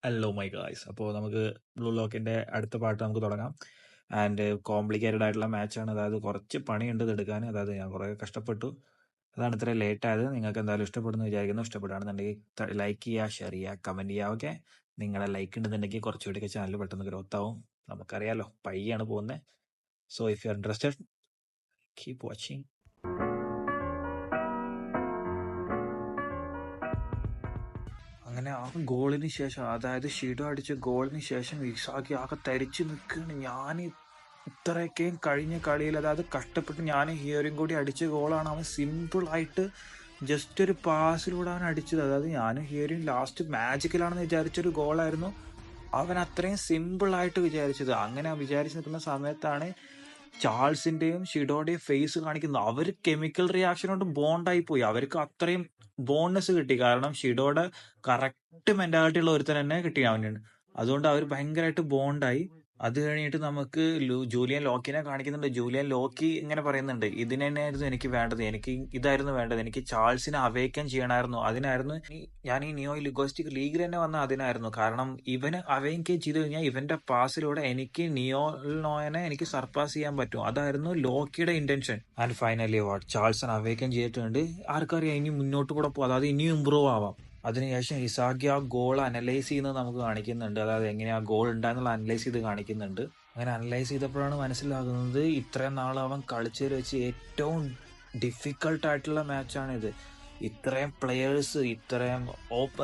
Hello my guys. അപ്പോൾ നമുക്ക് blue ലോക്കിൻ്റെ അടുത്ത പാട്ട് നമുക്ക് തുടങ്ങാം. ആൻഡ് കോംപ്ലിക്കേറ്റഡ് ആയിട്ടുള്ള മാച്ചാണ്. അതായത് കുറച്ച് പണിയുണ്ട് ഇതെടുക്കാൻ. അതായത് ഞാൻ കുറേ കഷ്ടപ്പെട്ടു. അതാണ് ഇത്രയും ലേറ്റ് ആയത്. നിങ്ങൾക്ക് എന്തായാലും ഇഷ്ടപ്പെടുന്നു വിചാരിക്കുന്നു. ഇഷ്ടപ്പെടുകയാണെന്നുണ്ടെങ്കിൽ ലൈക്ക് ചെയ്യുക, ഷെയർ ചെയ്യുക, കമൻറ്റ് ചെയ്യുക. ഓക്കെ, നിങ്ങളെ ലൈക്ക് ഉണ്ടെന്നുണ്ടെങ്കിൽ കുറച്ചുകൂടിയൊക്കെ ചാനൽ പെട്ടെന്ന് ഗ്രോത്ത് ആവും. നമുക്കറിയാലോ, പയ്യാണ് പോകുന്നത്. So if you are interested, keep watching. അങ്ങനെ ആ ഗോളിന് ശേഷം, അതായത് ഷിഡോ അടിച്ച ഗോളിന് ശേഷം ഇസാക്കി ആകെ തരിച്ചു നിൽക്കുകയാണ്. ഞാൻ ഇത്രയൊക്കെയും കഴിഞ്ഞ കളിയിൽ, അതായത് കഷ്ടപ്പെട്ട് ഞാൻ ഹിയറിങ് കൂടി അടിച്ച ഗോളാണ്. അവൻ സിമ്പിളായിട്ട് ജസ്റ്റ് ഒരു പാസിലൂടെ അവൻ അടിച്ചത്. അതായത് ഞാൻ ഹിയറിങ് ലാസ്റ്റ് മാജിക്കലാണെന്ന് വിചാരിച്ചൊരു ഗോളായിരുന്നു. അവൻ അത്രയും സിമ്പിളായിട്ട് വിചാരിച്ചത്. അങ്ങനെ വിചാരിച്ച് നിൽക്കുന്ന സമയത്താണ് ചാൾസിന്റെയും ഷിഡോയുടെയും ഫേസ് കാണിക്കുന്നത്. അവർ കെമിക്കൽ റിയാക്ഷൻ കൊണ്ട് ബോണ്ടായി പോയി. അവർക്ക് അത്രയും ബോണ്ട്നെസ് കിട്ടി. കാരണം ഷിഡോയുടെ കറക്റ്റ് മെന്റാലിറ്റി ഉള്ള ഒരുത്തൻ തന്നെ കിട്ടി അവന്. അതുകൊണ്ട് അവർ ഭയങ്കരമായിട്ട് ബോണ്ടായി. അത് കഴിഞ്ഞിട്ട് നമുക്ക് ജൂലിയൻ ലോക്കിനെ കാണിക്കുന്നുണ്ട്. ജൂലിയൻ ലോക്കി ഇങ്ങനെ പറയുന്നുണ്ട്, ഇതിന് തന്നെയായിരുന്നു എനിക്ക് വേണ്ടത്, എനിക്ക് ഇതായിരുന്നു വേണ്ടത്, എനിക്ക് ചാൾസിനെ അവേക്കൻ ചെയ്യണമായിരുന്നു, അതിനായിരുന്നു ഞാൻ ഈ നിയോ ലിഗോസ്റ്റിക് ലീഗിൽ തന്നെ വന്ന അതിനായിരുന്നു. കാരണം ഇവന് അവേക്കൻ ചെയ്ത് കഴിഞ്ഞാൽ ഇവന്റെ പാസിലൂടെ എനിക്ക് നിയോനെ എനിക്ക് സർപ്പാസ് ചെയ്യാൻ പറ്റും. അതായിരുന്നു ലോക്കിയുടെ intention. And finally Charleson awaken ചെയ്തിട്ടുണ്ട്. ആർക്കറിയാം ഇനി മുന്നോട്ട് കൂടെ പോകും, അതായത് ഇനിയും ഇമ്പ്രൂവ് ആവാം. അതിനുശേഷം ഇസാക്കി ആ ഗോൾ അനലൈസ് ചെയ്യുന്നത് നമുക്ക് കാണിക്കുന്നുണ്ട്. അതായത് എങ്ങനെയാ ഗോൾ ഉണ്ടായെന്നുള്ള അനലൈസ് ചെയ്ത് കാണിക്കുന്നുണ്ട്. അങ്ങനെ അനലൈസ് ചെയ്തപ്പോഴാണ് മനസ്സിലാകുന്നത് ഇത്രയും നാൾ അവൻ കളിച്ചതിൽ വെച്ച് ഏറ്റവും ഡിഫിക്കൾട്ട് ആയിട്ടുള്ള മാച്ചാണിത്. ഇത്രയും പ്ലെയേഴ്സ്,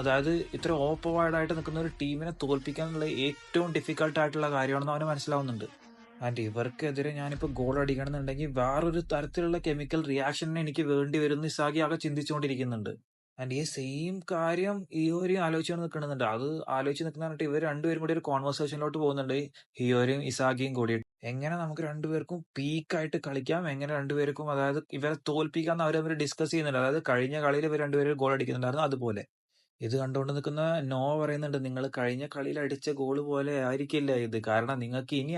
അതായത് ഇത്രയും ഓപ്പവാർഡായിട്ട് നിൽക്കുന്ന ഒരു ടീമിനെ തോൽപ്പിക്കാനുള്ള ഏറ്റവും ഡിഫിക്കൾട്ട് ആയിട്ടുള്ള കാര്യമാണെന്ന് അവന് മനസ്സിലാവുന്നുണ്ട്. ആൻഡ് ഇവർക്കെതിരെ ഞാനിപ്പോൾ ഗോൾ അടിക്കണമെന്നുണ്ടെങ്കിൽ വേറൊരു തരത്തിലുള്ള കെമിക്കൽ റിയാക്ഷൻ എനിക്ക് വേണ്ടി വരുന്ന ഇസാഗി ആകെ ചിന്തിച്ചുകൊണ്ടിരിക്കുന്നുണ്ട്. ആൻഡ് ഈ സെയിം കാര്യം ഹിയോരിയും ആലോചിച്ചുകൊണ്ട് നിൽക്കുന്നുണ്ട്. അത് ആലോചിച്ച് നിൽക്കുന്ന ഇവർ രണ്ടുപേരും കൂടി ഒരു കോൺവെർസേഷനിലോട്ട് പോകുന്നുണ്ട്. ഹിയോരിയും ഇസാഗിയും കൂടി എങ്ങനെ നമുക്ക് രണ്ടുപേർക്കും പീക്കായിട്ട് കളിക്കാം, എങ്ങനെ രണ്ടുപേർക്കും അതായത് ഇവരെ തോൽപ്പിക്കാന്ന് അവർ ഡിസ്കസ് ചെയ്യുന്നുണ്ട്. അതായത് കഴിഞ്ഞ കളിയിൽ ഇവർ രണ്ടുപേരും ഗോൾ അടിക്കുന്നുണ്ടായിരുന്നു അതുപോലെ. ഇത് കണ്ടുകൊണ്ട് നിൽക്കുന്ന നോ പറയുന്നുണ്ട്, നിങ്ങൾ കഴിഞ്ഞ കളിയിൽ അടിച്ച ഗോൾ പോലെ ആയിരിക്കില്ല ഇത്. കാരണം നിങ്ങൾക്ക് ഇനി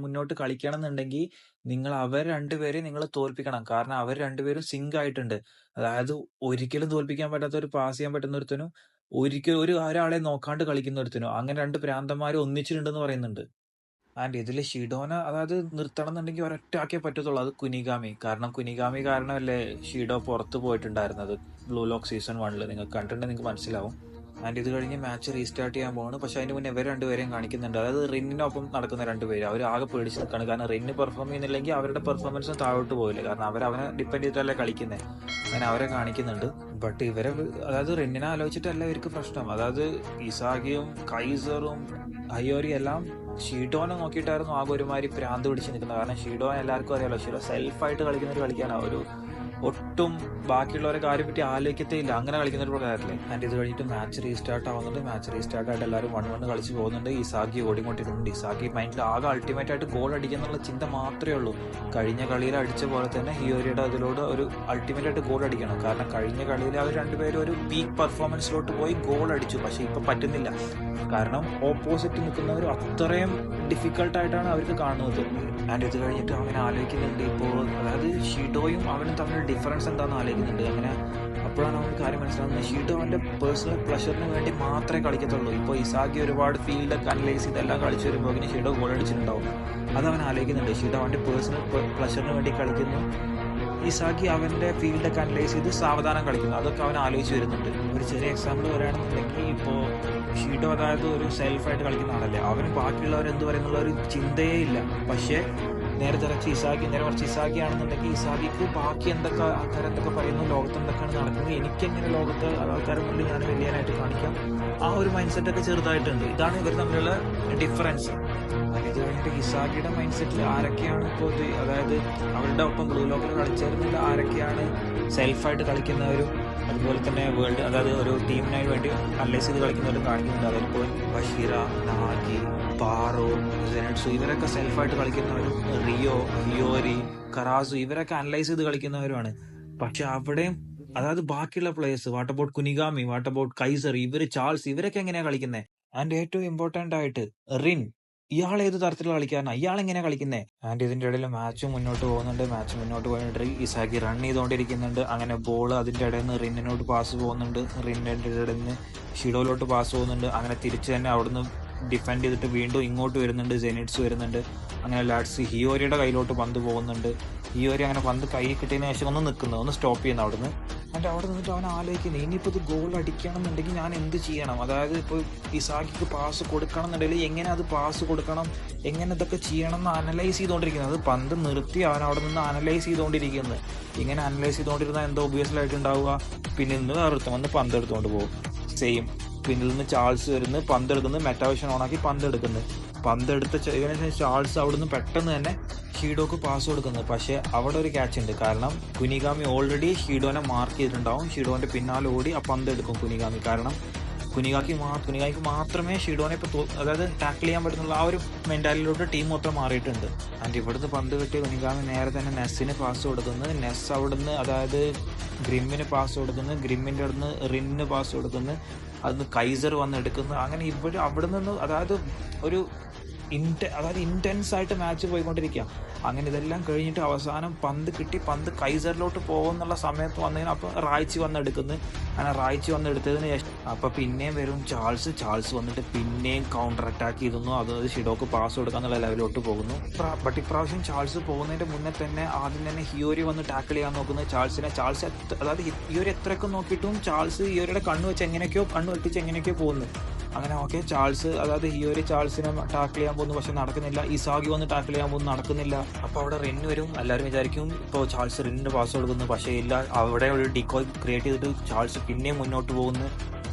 മുന്നോട്ട് കളിക്കണം എന്നുണ്ടെങ്കിൽ നിങ്ങൾ അവർ രണ്ടുപേരെയും നിങ്ങൾ തോൽപ്പിക്കണം. കാരണം അവർ രണ്ടുപേരും സിങ്ക് ആയിട്ടുണ്ട്. അതായത് ഒരിക്കലും തോൽപ്പിക്കാൻ പറ്റാത്ത ഒരു പാസ് ചെയ്യാൻ പറ്റുന്ന ഒരുത്തനും ഒരിക്കലും ഒരാളെ നോക്കാണ്ട് കളിക്കുന്ന ഒരുത്തനും, അങ്ങനെ രണ്ട് ഭ്രാന്തന്മാർ ഒന്നിച്ചിട്ടുണ്ടെന്ന് പറയുന്നുണ്ട്. ആൻഡ് ഇതിൽ ഷിഡോനെ അതായത് നിർത്തണം എന്നുണ്ടെങ്കിൽ ഒരൊറ്റ ആക്കിയേ പറ്റത്തുള്ളൂ, അത് കുനിഗാമി. കാരണം കുനിഗാമി കാരണമല്ലേ ഷിഡോ പുറത്ത് പോയിട്ടുണ്ടായിരുന്നത് ബ്ലൂ ലോക്ക് സീസൺ 1. നിങ്ങൾക്ക് കണ്ടിട്ടുണ്ടെങ്കിൽ നിങ്ങൾക്ക് മനസ്സിലാവും. ആൻഡ് ഇത് കഴിഞ്ഞ് മാച്ച് റീസ്റ്റാർട്ട് ചെയ്യാൻ പോവാണ്. പക്ഷെ അതിന് മുന്നേ ഇവർ രണ്ടുപേരെയും കാണിക്കുന്നുണ്ട്. അതായത് റിന്നിനൊപ്പം നടക്കുന്ന രണ്ടുപേര് അവർ ആകെ പേടിച്ച് നിൽക്കുകയാണ്. കാരണം റിന്ന് പെർഫോം ചെയ്യുന്നില്ലെങ്കിൽ അവരുടെ പെർഫോമൻസും താഴോട്ട് പോകില്ല. കാരണം അവനെ ഡിപ്പെൻഡ് ചെയ്തിട്ടല്ലേ കളിക്കുന്നത്. അങ്ങനെ അവരെ കാണിക്കുന്നുണ്ട്. ബട്ട് ഇവരെ അതായത് റിന്നിനെ ആലോചിച്ചിട്ടല്ല ഇവർക്ക് പ്രശ്നം. അതായത് ഇസാഗിയും കൈസറും ഹയോരി എല്ലാം ഷീഡോനെ നോക്കിയിട്ടായിരുന്നു ആകെ ഒരുമാതിരി പ്രാന്ത് പിടിച്ച് നിൽക്കുന്നത്. കാരണം ഷീഡോനെ എല്ലാവർക്കും അറിയാലോ, ഷീഡോ സെൽഫായിട്ട് കളിക്കുന്ന ഒരു കളിക്കാനാണ്. ഒട്ടും ബാക്കിയുള്ളവരെ കാര്യം പറ്റി ആലോചിക്കത്തേ ഇല്ല, അങ്ങനെ കളിക്കുന്ന ഒരു പ്രകാരത്തില്ലേ. ആൻഡ് ഇത് കഴിഞ്ഞിട്ട് മാച്ച് റീസ്റ്റാർട്ട് ആവുന്നുണ്ട്. മാച്ച് റീസ്റ്റാർട്ട് ആയിട്ട് എല്ലാവരും 1-1 കളിച്ച് പോകുന്നുണ്ട്. ഇസാഗി ഓടിക്കൊണ്ടിരുന്നുണ്ട്. ഇസാഗി മൈൻഡിൽ ആകെ അൾട്ടിമേറ്റ് ആയിട്ട് ഗോൾ അടിക്കാന്നുള്ള ചിന്ത മാത്രമേ ഉള്ളൂ. കഴിഞ്ഞ കളിയിൽ അടിച്ച പോലെ തന്നെ ഹിയോരിയുടെ അതിലൂടെ ഒരു അൾട്ടിമേറ്റ് ആയിട്ട് ഗോൾ അടിക്കണം. കാരണം കഴിഞ്ഞ കളിയിൽ അവർ രണ്ടുപേരും ഒരു പീക്ക് പെർഫോമൻസിലോട്ട് പോയി ഗോൾ അടിച്ചു. പക്ഷെ ഇപ്പൊ പറ്റുന്നില്ല. കാരണം ഓപ്പോസിറ്റ് നിൽക്കുന്നവർ അത്രയും ഡിഫിക്കൽട്ടായിട്ടാണ് അവർക്ക് കാണുന്നത്. ആൻഡ് ഇത് കഴിഞ്ഞിട്ട് അവൻ ആലോചിക്കുന്നുണ്ട് ഇപ്പോൾ, അതായത് ഷീഡോയും അവനും തമ്മിൽ ഡിഫറൻസ് എന്താണെന്ന് ആലോചിക്കുന്നുണ്ട്. അങ്ങനെ അപ്പോഴാണ് അവന് കാര്യം മനസ്സിലാകുന്നത്, ഷീഡോ അവൻ്റെ പേഴ്സണൽ പ്ലഷറിന് വേണ്ടി മാത്രമേ കളിക്കത്തുള്ളൂ. ഇപ്പോൾ ഇസാഗി ഒരുപാട് ഫീൽഡൊക്കെ അനലൈസ് ചെയ്തെല്ലാം കളിച്ച് വരുമ്പോൾ ഇങ്ങനെ ഷീഡോ ഗോൾ അടിച്ചിട്ടുണ്ടാവും. അത് അവൻ ആലോചിക്കുന്നുണ്ട്. ഷീഡോ അവൻ്റെ പേഴ്സണൽ പ്ലഷറിന് വേണ്ടി കളിക്കുന്നു, ഇസാഗി അവൻ്റെ ഫീൽഡൊക്കെ അനലൈസ് ചെയ്ത് സാവധാനം കളിക്കുന്നു. അതൊക്കെ അവൻ ആലോചിച്ച് വരുന്നുണ്ട്. ഒരു ചെറിയ എക്സാമ്പിൾ പറയുകയാണെന്നുണ്ടെങ്കിൽ ഇപ്പോൾ ഷീഡോ അതായത് ഒരു സെൽഫായിട്ട് കളിക്കുന്ന ആളല്ലേ, അവന് ബാക്കിയുള്ളവർ എന്ത് പറയുന്നുള്ള ഒരു ചിന്തയേ ഇല്ല. പക്ഷേ നേരെ മറിച്ച് ഇസാഗി ആണെന്നുണ്ടെങ്കിൽ ഇസാഗിക്ക് ബാക്കി എന്തൊക്കെ ആൾക്കാർ എന്തൊക്കെ പറയുന്നു, ലോകത്ത് എന്തൊക്കെയാണ് നടക്കുന്നത്, എനിക്കെങ്ങനെ ലോകത്ത് ആൾക്കാരുടെ മുന്നിൽ ഞാൻ വലിയനായിട്ട് കാണിക്കാം, ആ ഒരു മൈൻഡ് സെറ്റൊക്കെ ചെറുതായിട്ടുണ്ട്. ഇതാണ് ഇവർ തമ്മിലുള്ള ഡിഫറൻസ്. ഇത് കഴിഞ്ഞിട്ട് ഇസാഗിയുടെ മൈൻഡ് സെറ്റിൽ ആരൊക്കെയാണ് ഇപ്പോൾ അതായത് അവരുടെ ഒപ്പം ബ്ലൂ ലോക്കിൽ കളിച്ചേരുന്നില്ല, ആരൊക്കെയാണ് സെൽഫായിട്ട് കളിക്കുന്നവരും അതുപോലെ തന്നെ വേൾഡ് അതായത് ഒരു ടീമിനായി വേണ്ടി അനലൈസ് ചെയ്ത് കളിക്കുന്നവരും കാണിക്കുന്നുണ്ട്. അതിലിപ്പോൾ ബഷീറ, നാഗി, പാറോ, ജെനറ്റ്സു ഇവരൊക്കെ സെൽഫായിട്ട് കളിക്കുന്നവരും, റിയോ, ഹിയോരി, കറാസു ഇവരൊക്കെ അനലൈസ് ചെയ്ത് കളിക്കുന്നവരുമാണ്. പക്ഷെ അവിടെയും അതായത് ബാക്കിയുള്ള players, what about Kunigami, what about Kaiser, Charles ഇവരൊക്കെ എങ്ങനെയാണ് കളിക്കുന്നത്? ആൻഡ് ഏറ്റവും ഇമ്പോർട്ടൻ്റ് ആയിട്ട് റിൻ ഇയാൾ ഏത് തരത്തിലുള്ള കളിക്കാരനാണ്, ഇയാൾ എങ്ങനെയാണ് കളിക്കുന്നത്? ആൻഡ് ഇതിന്റെ ഇടയിൽ മാച്ച് മുന്നോട്ട് പോയിട്ട് ഇസാഗി റൺ ചെയ്തുകൊണ്ടിരിക്കുന്നുണ്ട്. അങ്ങനെ ബോൾ അതിന്റെ ഇടയിൽ നിന്ന് റിന്നിനോട്ട് പാസ് പോകുന്നുണ്ട്, റിന്നിന്റെ ഇടയിൽ നിന്ന് ഷിഡോയിലോട്ട് പാസ് പോകുന്നുണ്ട്. അങ്ങനെ തിരിച്ച് തന്നെ അവിടുന്ന് ഡിഫെൻഡ് ചെയ്തിട്ട് വീണ്ടും ഇങ്ങോട്ട് വരുന്നുണ്ട്, ജെനിറ്റ്സ് വരുന്നുണ്ട്. അങ്ങനെ ലാഡ്സ് ഹിയോരിയുടെ കയ്യിലോട്ട് പന്ത് പോകുന്നുണ്ട്. ഹിയോരി അങ്ങനെ പന്ത് കൈ കിട്ടിയതിന് ശേഷം ഒന്ന് സ്റ്റോപ്പ് ചെയ്യുന്നു അവിടുന്ന്. എന്നിട്ട് അവിടെ നിന്നിട്ട് അവൻ ആലോചിക്കുന്നത്, ഇനിയിപ്പോൾ ഇത് ഗോൾ അടിക്കണം എന്നുണ്ടെങ്കിൽ ഞാൻ എന്ത് ചെയ്യണം? അതായത് ഇപ്പോൾ ഇസാഗിക്ക് പാസ് കൊടുക്കണം എന്നുണ്ടെങ്കിൽ എങ്ങനെ അത് പാസ് കൊടുക്കണം, എങ്ങനെ ഇതൊക്കെ ചെയ്യണം എന്ന് അനലൈസ് ചെയ്തുകൊണ്ടിരിക്കുന്നത്. അത് പന്ത് നിർത്തി അവൻ അവിടെ നിന്ന് അനലൈസ് ചെയ്തുകൊണ്ടിരിക്കുന്നത്. ഇങ്ങനെ അനലൈസ് ചെയ്തുകൊണ്ടിരുന്നാൽ എന്തോ ഒബ്വിയസ്ലായിട്ട് ഉണ്ടാവുക, പിന്നെ ഇന്ന് വേറൊരുത്തം വന്ന് പന്ത് എടുത്തുകൊണ്ട് പോകും. സെയിം പിന്നിൽ നിന്ന് ചാൾസ് വരുന്നു, പന്തെടുക്കുന്നു, മെറ്റാവിഷൻ ഓണാക്കി പന്തെടുത്ത ചാൾസ് അവിടുന്ന് പെട്ടെന്ന് തന്നെ ഷീഡോക്ക് പാസ് കൊടുക്കുന്നത്. പക്ഷേ അവിടെ ഒരു ക്യാച്ച് ഉണ്ട്. കാരണം കുനിഗാമി ഓൾറെഡി ഷീഡോനെ മാർക്ക് ചെയ്തിട്ടുണ്ടാവും. ഷീഡോന്റെ പിന്നാലെ ഓടി ആ പന്ത് എടുക്കും കുനിഗാമി. കാരണം കുനിഗാമിക്ക് മാത്രമേ ഷീഡോനെ ഇപ്പോൾ അതായത് ടാക്കിൾ ചെയ്യാൻ പറ്റുന്നുള്ള ആ ഒരു മെന്റാലിറ്റിയിലോട്ട് ടീം മൊത്തം മാറിയിട്ടുണ്ട്. ആൻഡ് ഇവിടുന്ന് പന്ത് കിട്ടിയ കുനിഗാമി നേരെ തന്നെ നെസ്സിന് പാസ് കൊടുക്കുന്നത്. നെസ് അവിടുന്ന് അതായത് ഗ്രിമ്മിന് പാസ് കൊടുക്കുന്നു, ഗ്രിമ്മിൻ്റെ അവിടുന്ന് റിന്നിന് പാസ് കൊടുക്കുന്നു, അതിന് കൈസർ വന്ന് എടുക്കുന്നു. അങ്ങനെ അവിടെ നിന്ന് അതായത് ഒരു ഇൻറ്റൻസ് ആയിട്ട് മാച്ച് പോയിക്കൊണ്ടിരിക്കുക. അങ്ങനെ ഇതെല്ലാം കഴിഞ്ഞിട്ട് അവസാനം പന്ത് കിട്ടി, പന്ത് കൈസറിലോട്ട് പോകുന്നുള്ള സമയത്ത് വന്നതിന് അപ്പോൾ റായ്ച്ചി വന്നെടുക്കുന്നു. അങ്ങനെ റായ്ച്ചി വന്നെടുത്തതിന് ശേഷം അപ്പോൾ പിന്നെയും വരും ചാൾസ് വന്നിട്ട് പിന്നെയും കൗണ്ടർ അറ്റാക്ക് ചെയ്തു. അതായത് ഷിഡോക്ക് പാസ് കൊടുക്കാന്നുള്ള ലെവലിലോട്ട് പോകുന്നു. ബട്ട് ഇപ്രാവശ്യം ചാൾസ് പോകുന്നതിൻ്റെ മുന്നേ തന്നെ ആദ്യം തന്നെ ഹിയോരി വന്ന് ടാക്കിൾ ചെയ്യാൻ നോക്കുന്നത് ചാൾസിനെ. അതായത് ഹിയോരി എത്രയൊക്കെ നോക്കിയിട്ടും ചാൾസ് ഹിയോരിയുടെ കണ്ണ് വെട്ടിച്ച് എങ്ങനെയൊക്കെയോ പോകുന്നു. അങ്ങനെ ഓക്കെ ഹിയോരി ചാൾസിനെ ടാക്കിൾ ചെയ്യാൻ പോകുന്നു, പക്ഷെ നടക്കുന്നില്ല. ഇസാഗി വന്ന് ടാക്കിൾ ചെയ്യാൻ പോകുന്നു, നടക്കുന്നില്ല. അപ്പോൾ അവിടെ റിൻ വരും. എല്ലാവരും വിചാരിക്കും ഇപ്പോൾ ചാൾസ് റിന്നിന് പാസ് കൊടുക്കുന്നു, പക്ഷേ ഇല്ല, അവിടെ ഒരു ഡിക്കോയ് ക്രിയേറ്റ് ചെയ്തിട്ട് ചാൾസ് പിന്നെയും മുന്നോട്ട് പോകുന്നു.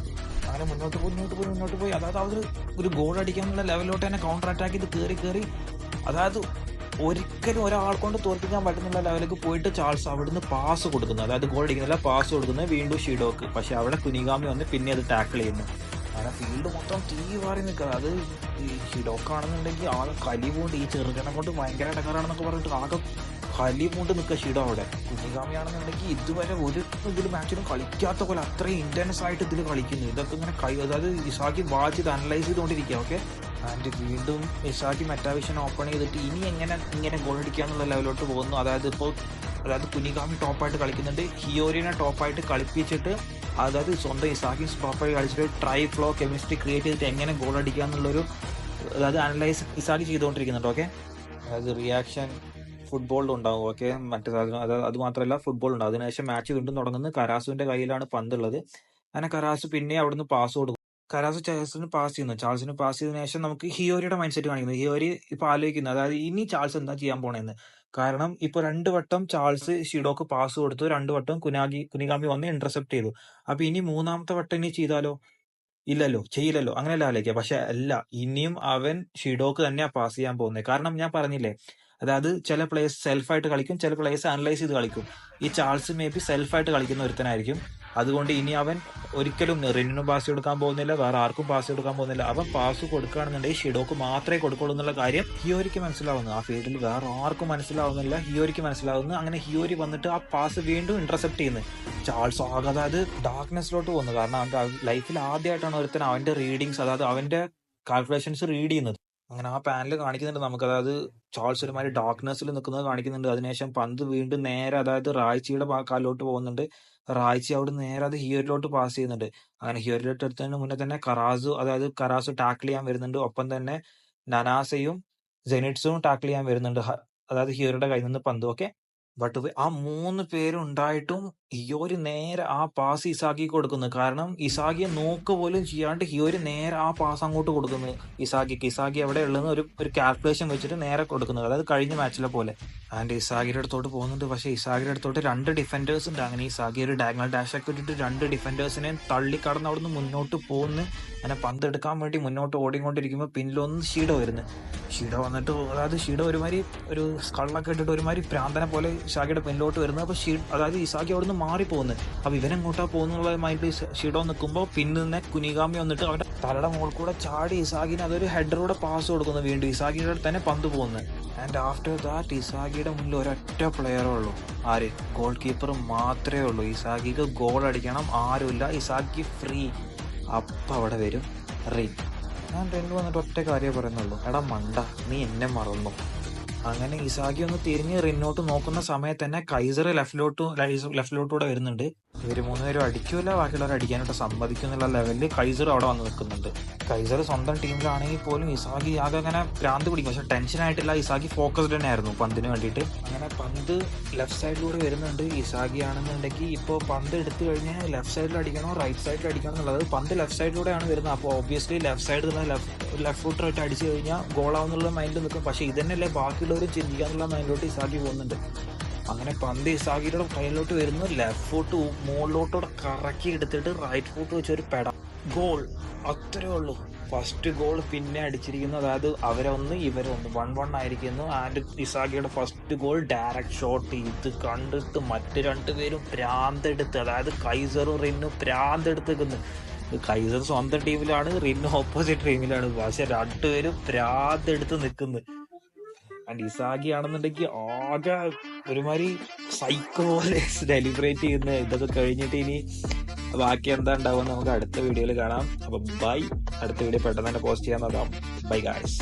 അങ്ങനെ മുന്നോട്ട് പോയി അതായത് അവർ ഒരു ഗോൾ അടിക്കാനുള്ള ലെവലിലോട്ട് തന്നെ കൗണ്ടർ അറ്റാക്ക് ചെയ്ത് കയറി അതായത് ഒരിക്കലും ഒരാൾ കൊണ്ട് തോൽപ്പിക്കാൻ പറ്റുന്നുള്ള ലെവലിലേക്ക് പോയിട്ട് ചാൾസ് അവിടുന്ന് പാസ് കൊടുക്കുന്നു. അതായത് ഗോൾ അടിക്കുന്നില്ല, പാസ് കൊടുക്കുന്നത് വീണ്ടും ഷീഡോക്ക്. പക്ഷെ അവിടെ കുനിഗാമി വന്ന് പിന്നെ അത് ടാക്കിൾ ചെയ്യുന്നു. അങ്ങനെ ഫീൽഡ് മൊത്തം തീ മാറി നിൽക്കുക. അത് ഈ ഷിഡോക്കാണെന്നുണ്ടെങ്കിൽ ആകെ കലി പൂണ്ട്, ഈ ചെറുകനെ കൊണ്ട് ഭയങ്കര ഇടക്കാരാണെന്നൊക്കെ പറഞ്ഞിട്ട് ആകെ കലി പൂണ്ട് നിൽക്കുക ഷിഡോ അവിടെ. കുഞ്ഞിഗാമിയാണെന്നുണ്ടെങ്കിൽ ഇതുവരെ ഒരു ഇതിൽ മാച്ചിലും കളിക്കാത്ത പോലെ അത്രയും ഇൻറ്റൻസ് ആയിട്ട് ഇതിൽ കളിക്കുന്നു. ഇതൊക്കെ ഇങ്ങനെ അതായത് ഇസാക്കി വാച്ച് ഇത് അനലൈസ് ചെയ്തുകൊണ്ടിരിക്കുക. ഓക്കെ, ആൻഡ് വീണ്ടും ഇസാക്കി മെറ്റാവിഷൻ ഓപ്പൺ ചെയ്തിട്ട് ഇനി ഇങ്ങനെ ഗോൾ അടിക്കാന്നുള്ള ലെവലിലോട്ട് പോകുന്നു. അതായത് കുനിഗാമി ടോപ്പായിട്ട് കളിക്കുന്നുണ്ട്, ഹിയോരിനെ ടോപ്പായിട്ട് കളിപ്പിച്ചിട്ട് അതായത് സ്വന്തം ഇസാക്കി ടോപ്പായി കളിച്ചിട്ട് ട്രൈ ഫ്ലോ കെമിസ്ട്രി ക്രിയേറ്റ് ചെയ്തിട്ട് എങ്ങനെ ഗോൾ അടിക്കുക എന്നുള്ളൊരു അതായത് അനലൈസ് ഇസാക്കി ചെയ്തുകൊണ്ടിരിക്കുന്നുണ്ട്. ഓക്കെ, അതായത് റിയാക്ഷൻ ഫുട്ബോളിലും ഉണ്ടാവും. ഓക്കെ, അത് മാത്രമല്ല ഫുട്ബോൾ ഉണ്ടാവും. അതിനുശേഷം മാച്ച് വീണ്ടും തുടങ്ങുന്നത് കരാസുവിന്റെ കയ്യിലാണ് പന്തുള്ളത്. അങ്ങനെ കരാസു പിന്നെ അവിടുന്ന് പാസ് കൊടുക്കും. കരാസു ചാൾസിന് പാസ് ചെയ്തതിനു ശേഷം നമുക്ക് ഹിയോരിയുടെ മൈൻഡ് സെറ്റ് കാണിക്കുന്നത്. ഹിയോരി ഇപ്പൊ ആലോചിക്കുന്നത് അതായത് ഇനി ചാൾസ് എന്താ ചെയ്യാൻ പോണേന്ന്. കാരണം ഇപ്പൊ 2 വട്ടം ചാൾസ് ഷിഡോക്ക് പാസ് കൊടുത്തു, 2 വട്ടം കുനിഗാമി വന്ന് ഇന്റർസെപ്റ്റ് ചെയ്തു. അപ്പൊ ഇനി 3-ാമത്തെ വട്ടം ഇനി ചെയ്താലോ? ഇല്ലല്ലോ, ചെയ്യില്ലല്ലോ. അങ്ങനെയല്ല ആലോചിക്കുക. പക്ഷെ അല്ല, ഇനിയും അവൻ ഷിഡോക്ക് തന്നെയാ പാസ് ചെയ്യാൻ പോകുന്നത്. കാരണം ഞാൻ പറഞ്ഞില്ലേ, അതായത് ചില പ്ലേയേഴ്സ് സെൽഫായിട്ട് കളിക്കും, ചില പ്ലേയേഴ്സ് അനലൈസ് ചെയ്ത് കളിക്കും. ഈ ചാൾസ് മേ ബി സെൽഫായിട്ട് കളിക്കുന്ന ഒരുത്തനായിരിക്കും. അതുകൊണ്ട് ഇനി അവൻ ഒരിക്കലും റിന്നിനും പാസ് കൊടുക്കാൻ പോകുന്നില്ല, വേറെ ആർക്കും പാസ് കൊടുക്കാൻ പോകുന്നില്ല. അവൻ പാസ് കൊടുക്കുകയാണെന്നുണ്ടെങ്കിൽ ഷിഡോക്ക് മാത്രമേ കൊടുക്കുള്ളൂ എന്നുള്ള കാര്യം ഹിയോരിക്ക് മനസ്സിലാവുന്നു. ആ ഫീൽഡിൽ വേറെ ആർക്കും മനസ്സിലാവുന്നില്ല, ഹിയോരിക്ക് മനസ്സിലാവുന്നു. അങ്ങനെ ഹിയോരി വന്നിട്ട് ആ പാസ് വീണ്ടും ഇന്റർസെപ്റ്റ് ചെയ്യുന്നു. ചാൾസ് ആകെ അതായത് ഡാർക്ക്നെസ്സിലോട്ട് പോകുന്നു. കാരണം അവൻ്റെ ലൈഫിൽ ആദ്യമായിട്ടാണ് ഒരുത്തൻ അവൻ്റെ റീഡിങ്സ് അതായത് അവൻ്റെ കാൽക്കുലേഷൻസ് റീഡ് ചെയ്യുന്നത്. അങ്ങനെ ആ പാനൽ കാണിക്കുന്നുണ്ട് നമുക്ക്. അതായത് ചാൾസ് ഒരുമാതിരി ഡാർക്ക്നെസ്സിൽ നിൽക്കുന്നത് കാണിക്കുന്നുണ്ട്. അതിനുശേഷം പന്ത് വീണ്ടും നേരെ അതായത് റായ്ച്ചിയുടെ കാലിലോട്ട് പോകുന്നുണ്ട്. റായ്ച്ചി അവിടെ നേരെ അത് ഹിയോരിലോട്ട് പാസ് ചെയ്യുന്നുണ്ട്. അങ്ങനെ ഹിയോരിലോട്ട് എടുത്തതിന് മുന്നേ തന്നെ കറാസു ടാക്കിൾ ചെയ്യാൻ വരുന്നുണ്ട്. ഒപ്പം തന്നെ നനാസയും ജെനിറ്റ്സും ടാക്കിൾ ചെയ്യാൻ വരുന്നുണ്ട്. അതായത് ഹിയോരിയുടെ കയ്യിൽ നിന്ന് പന്ത്. ഓക്കെ, ബട്ട് ആ 3 പേരുണ്ടായിട്ടും ഹിയോരി നേരെ ആ പാസ് ഇസാഗിക്ക് കൊടുക്കുന്നു. കാരണം ഇസാഗിയെ നോക്ക് പോലും ചെയ്യാണ്ട് ഹിയോരി നേരെ ആ പാസ് അങ്ങോട്ട് കൊടുക്കുന്നു ഇസാഗി എവിടെ ഉള്ളതെന്ന് ഒരു കാൽക്കുലേഷൻ വെച്ചിട്ട് നേരെ കൊടുക്കുന്നത്. അതായത് കഴിഞ്ഞ മാച്ചിലെ പോലെ. ആൻഡ് ഇസാഗിയുടെ അടുത്തോട്ട് പോകുന്നുണ്ട്. പക്ഷേ ഇസാഗിയുടെ അടുത്തോട്ട് 2 ഡിഫൻഡേഴ്സ് ഉണ്ട്. അങ്ങനെ ഇസാഗി ഒരു ഡയഗണൽ ഡാഷ് ഒക്കെ ഇട്ടിട്ട് 2 ഡിഫൻഡേഴ്സിനെ തള്ളിക്കടന്ന് അവിടുന്ന് മുന്നോട്ട് പോകുന്നു. അങ്ങനെ പന്ത് എടുക്കാൻ വേണ്ടി മുന്നോട്ട് ഓടിക്കൊണ്ടിരിക്കുമ്പോൾ പിന്നിലൊന്ന് ഷീഡോ വരുന്നു. ഷീഡോ വന്നിട്ട് അതായത് ഷീഡോ ഒരുമാതിരി ഒരു സ്കള്ളൊക്കെ ഇട്ടിട്ട് ഒരുമാതിരി പ്രാന്തനെ പോലെ ഇസാഗിയുടെ പിന്നിലോട്ട് വരുന്നത്. അപ്പോൾ അതായത് ഇസാഗി അവിടുന്ന് മാറിപ്പോകുന്നത്. അപ്പോൾ ഇവനെങ്ങോട്ടാ പോകുന്നുള്ള മൈൻഡിൽ ഷീഡോ നിൽക്കുമ്പോൾ പിന്നെ കുനിഗാമി വന്നിട്ട് അവരുടെ തലയുടെ മുകളിൽ കൂടെ ചാടി ഇസാഗിന് അതൊരു ഹെഡറൂടെ പാസ് കൊടുക്കുന്നു. വീണ്ടും ഇസാഗിയുടെ അടുത്ത് തന്നെ പന്ത് പോകുന്നത്. ആൻഡ് ആഫ്റ്റർ ദാറ്റ് ഇസാഗിയുടെ മുന്നിൽ ഒരൊറ്റ പ്ലെയറേ ഉള്ളൂ. ആര്? ഗോൾ കീപ്പർ മാത്രമേ ഉള്ളൂ. ഇസാഗിക്ക് ഗോൾ അടിക്കണം, ആരുമില്ല. Isagi free. അപ്പം അവിടെ വരും റിൻ. ഞാൻ റിന്നു വന്നിട്ട് ഒറ്റ കാര്യമേ പറയുന്നുള്ളൂ, എടാ മണ്ട നീ എന്നെ മറന്നു. അങ്ങനെ ഇസാഗി ഒന്ന് തിരിഞ്ഞ് റിന്നോട്ട് നോക്കുന്ന സമയത്ത് തന്നെ കൈസർ ലെഫ്റ്റിലോട്ടൂടെ വരുന്നുണ്ട്. ഇവര് മൂന്നുപേരും അടിക്കൂല, ബാക്കിയുള്ളവർ അടിക്കാനായിട്ട് സമ്മതിക്കും എന്നുള്ള ലെവലിൽ കൈസർ അവിടെ വന്ന് നിൽക്കുന്നുണ്ട്. കൈസർ സ്വന്തം ടീമിലാണെങ്കിൽ പോലും ഇസാഗി ആകെ അങ്ങനെ ഭ്രാന്ത് പിടിക്കും. പക്ഷെ ടെൻഷനായിട്ടില്ല, ഇസാഗി ഫോക്കസ്ഡ് തന്നെ ആയിരുന്നു പന്തിന് വേണ്ടിയിട്ട്. അങ്ങനെ പന്ത് ലെഫ്റ്റ് സൈഡിലൂടെ വരുന്നുണ്ട്. ഇസാഗി ആണെന്നുണ്ടെങ്കിൽ ഇപ്പോൾ പന്ത് എടുത്തു കഴിഞ്ഞാൽ ലെഫ്റ്റ് സൈഡിൽ അടിക്കണോ റൈറ്റ് സൈഡിൽ അടിക്കണോ എന്നുള്ളത്, പന്ത് ലെഫ്റ്റ് സൈഡിലൂടെയാണ് വരുന്നത്. അപ്പോൾ ഒബ്വിയസ്ലി ലെഫ്റ്റ് സൈഡിൽ ലെഫ്റ്റ് ഫുട്ടറായിട്ട് അടിച്ചു കഴിഞ്ഞാൽ ഗോളാവുന്നുള്ള മൈൻഡിൽ നിൽക്കും. പക്ഷേ ഇതന്നെയല്ലേ ബാക്കിയുള്ളവരും ചിന്തിക്കാന്നുള്ള മൈൻഡിലോട്ട് ഇസാഗി പോകുന്നുണ്ട്. അങ്ങനെ പന്ത് ഇസാഗിയുടെ കയ്യിലോട്ട് വരുന്നു, ലെഫ്റ്റ് ഫുട്ട് മുകളിലോട്ടൂടെ കറക്കി എടുത്തിട്ട് റൈറ്റ് ഫുട്ട് വെച്ചൊരു ഗോൾ. അത്രേ ഉള്ളൂ. ഫസ്റ്റ് ഗോൾ പിന്നെ അടിച്ചിരിക്കുന്നു. അതായത് അവരൊന്ന് ഇവരൊന്ന് 1-1 ആയിരിക്കുന്നു. ആൻഡ് ഇസാഗിയുടെ ഫസ്റ്റ് ഗോൾ ഡയറക്റ്റ് ഷോട്ട്. ഇത് കണ്ടിട്ട് മറ്റു രണ്ടുപേരും ഭ്രാന്തെടുത്ത്, അതായത് കൈസറും റിന്നും ഭ്രാന്തെടുത്ത് നിൽക്കുന്നു. കൈസർ സ്വന്തം ടീമിലാണ്, റിന്നു ഓപ്പോസിറ്റ് ടീമിലാണ്. പക്ഷെ രണ്ടുപേരും ഭ്രാന്തെടുത്ത് നിൽക്കുന്നു. ആൻഡ് ഇസാഗി ആണെന്നുണ്ടെങ്കിൽ ആകെ ഒരുമാതിരി സൈക്കോ പോലെ സെലിബ്രേറ്റ് ചെയ്യുന്ന. ഇതൊക്കെ കഴിഞ്ഞിട്ട് ഇനി ബാക്കി എന്താ ഉണ്ടാവുമെന്ന് നമുക്ക് അടുത്ത വീഡിയോയിൽ കാണാം. അപ്പം ബൈ. അടുത്ത വീഡിയോ പെട്ടെന്ന് തന്നെ പോസ്റ്റ് ചെയ്യാൻ നോക്കാം. Bye guys.